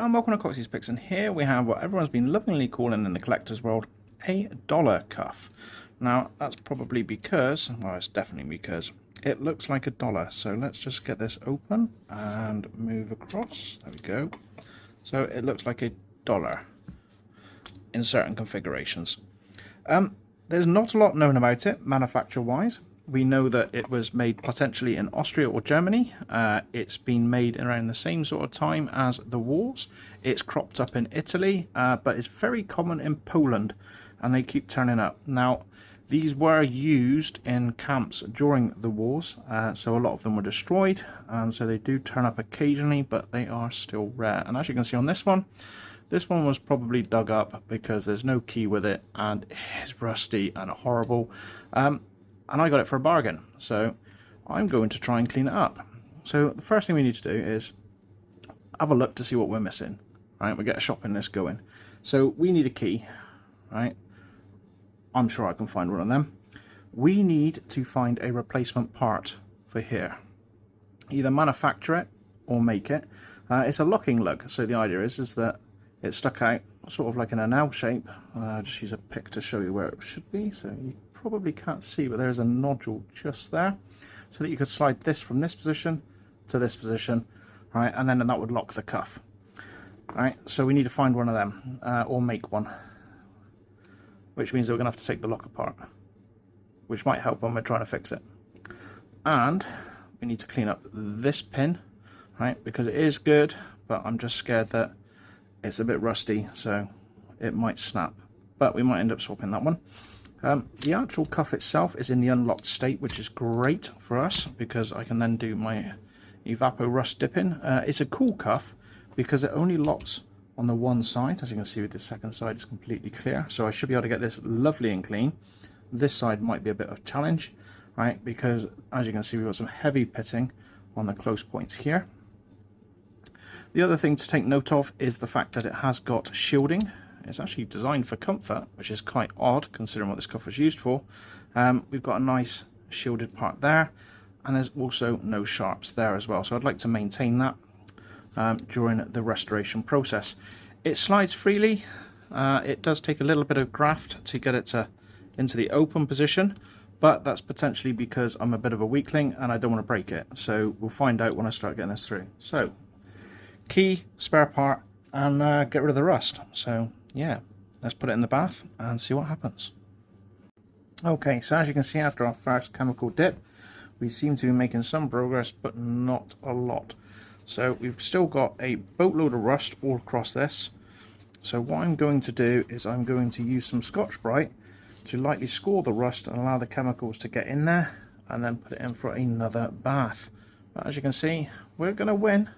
and welcome to Coxie's Picks, and here we have what everyone's been lovingly calling in the collector's world a dollar cuff. Now that's probably because, well, it's definitely because it looks like a dollar. So let's just get this open and move across. There we go. So it looks like a dollar in certain configurations. There's not a lot known about it manufacturer wise. We know that it was made potentially in Austria or Germany. It's been made around the same sort of time as the wars. It's cropped up in Italy, but it's very common in Poland, and they keep turning up. Now, these were used in camps during the wars, so a lot of them were destroyed, and so they do turn up occasionally, but they are still rare. And as you can see on this one was probably dug up because there's no key with it, and it's rusty and horrible. And I got it for a bargain, so I'm going to try and clean it up. So the first thing we need to do is have a look to see what we're missing. Right, we get a shopping list going. So we need a key, right? I'm sure I can find one of them. We need to find a replacement part for here. Either manufacture it or make it. It's a locking lug, so the idea is that it's stuck out sort of like in an L shape. Just use a pick to show you where it should be, so you probably can't see, but there's a nodule just there, so that you could slide this from this position to this position, right, and then that would lock the cuff. Right, so we need to find one of them, or make one, which means that we're going to have to take the lock apart, which might help when we're trying to fix it. And we need to clean up this pin, right, because it is good, but I'm just scared that it's a bit rusty, so it might snap, but we might end up swapping that one. The actual cuff itself is in the unlocked state, which is great for us because I can then do my evapor rust dipping. It's a cool cuff because it only locks on the one side. As you can see, with the second side is completely clear, so I should be able to get this lovely and clean. This side might be a bit of a challenge, right, because as you can see, we've got some heavy pitting on the close points here. The other thing to take note of is the fact that it has got shielding. It's actually designed for comfort, which is quite odd considering what this cuff was used for. We've got a nice shielded part there, and there's also no sharps there as well, so I'd like to maintain that during the restoration process. It slides freely. It does take a little bit of graft to get it into the open position, but that's potentially because I'm a bit of a weakling and I don't want to break it, so we'll find out when I start getting this through. So key, spare part, and get rid of the rust. So yeah, let's put it in the bath and see what happens. Okay, so as you can see, after our first chemical dip, we seem to be making some progress, but not a lot. So we've still got a boatload of rust all across this. So what I'm going to do is I'm going to use some Scotch-Brite to lightly score the rust and allow the chemicals to get in there, and then put it in for another bath. But as you can see, we're going to win.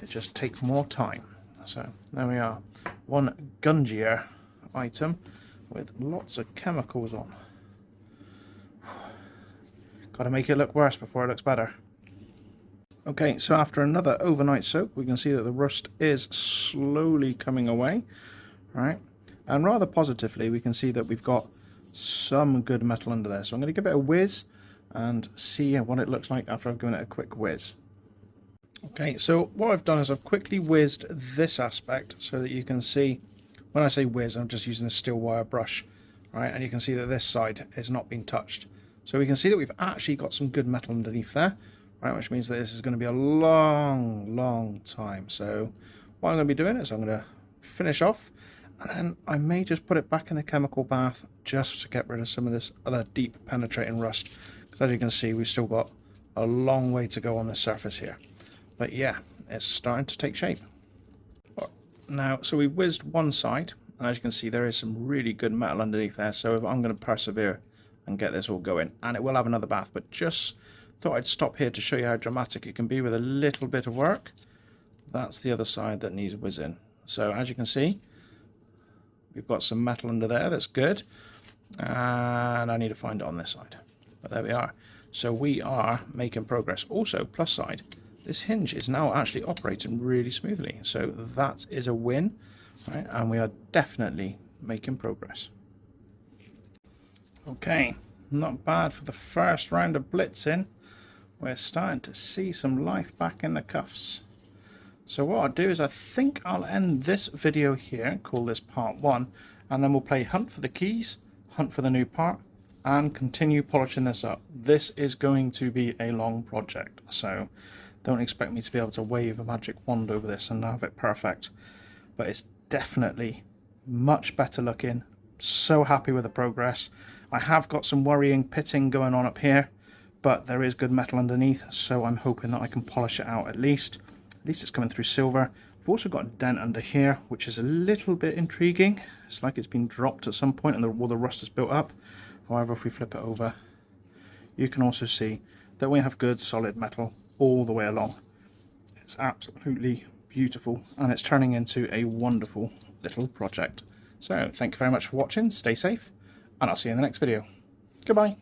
It just takes more time. So there we are, one gungier item with lots of chemicals on. Got to make it look worse before it looks better. Okay, so after another overnight soak, we can see that the rust is slowly coming away, right? And rather positively, we can see that we've got some good metal under there. So I'm going to give it a whiz and see what it looks like after I've given it a quick whiz. Okay, so what I've done is I've quickly whizzed this aspect so that you can see, when I say whiz, I'm just using a steel wire brush, right? And you can see that this side has not been touched. So we can see that we've actually got some good metal underneath there, right? Which means that this is going to be a long time. So what I'm going to be doing is I'm going to finish off, and then I may just put it back in the chemical bath just to get rid of some of this other deep penetrating rust. Because as you can see, we've still got a long way to go on the surface here. But yeah, it's starting to take shape. Now, so we whizzed one side, and as you can see, there is some really good metal underneath there. So I'm going to persevere and get this all going, and it will have another bath. But just thought I'd stop here to show you how dramatic it can be with a little bit of work. That's the other side that needs whizzing. So as you can see, we've got some metal under there. That's good, and I need to find it on this side. But there we are. So we are making progress. Also, plus side, this hinge is now actually operating really smoothly, so that is a win, right? And we are definitely making progress. Okay, not bad for the first round of blitzing. We're starting to see some life back in the cuffs. So what I'll do is I think I'll end this video here, call this part 1, and then we'll play hunt for the keys, hunt for the new part, and continue polishing this up. This is going to be a long project, so don't expect me to be able to wave a magic wand over this and have it perfect. But it's definitely much better looking. So happy with the progress. I have got some worrying pitting going on up here, but there is good metal underneath, so I'm hoping that I can polish it out at least. At least it's coming through silver. I've also got a dent under here, which is a little bit intriguing. It's like it's been dropped at some point and all the rust is built up. However, if we flip it over, you can also see that we have good solid metal all the way along. It's absolutely beautiful, and it's turning into a wonderful little project. So thank you very much for watching, stay safe, and I'll see you in the next video. Goodbye.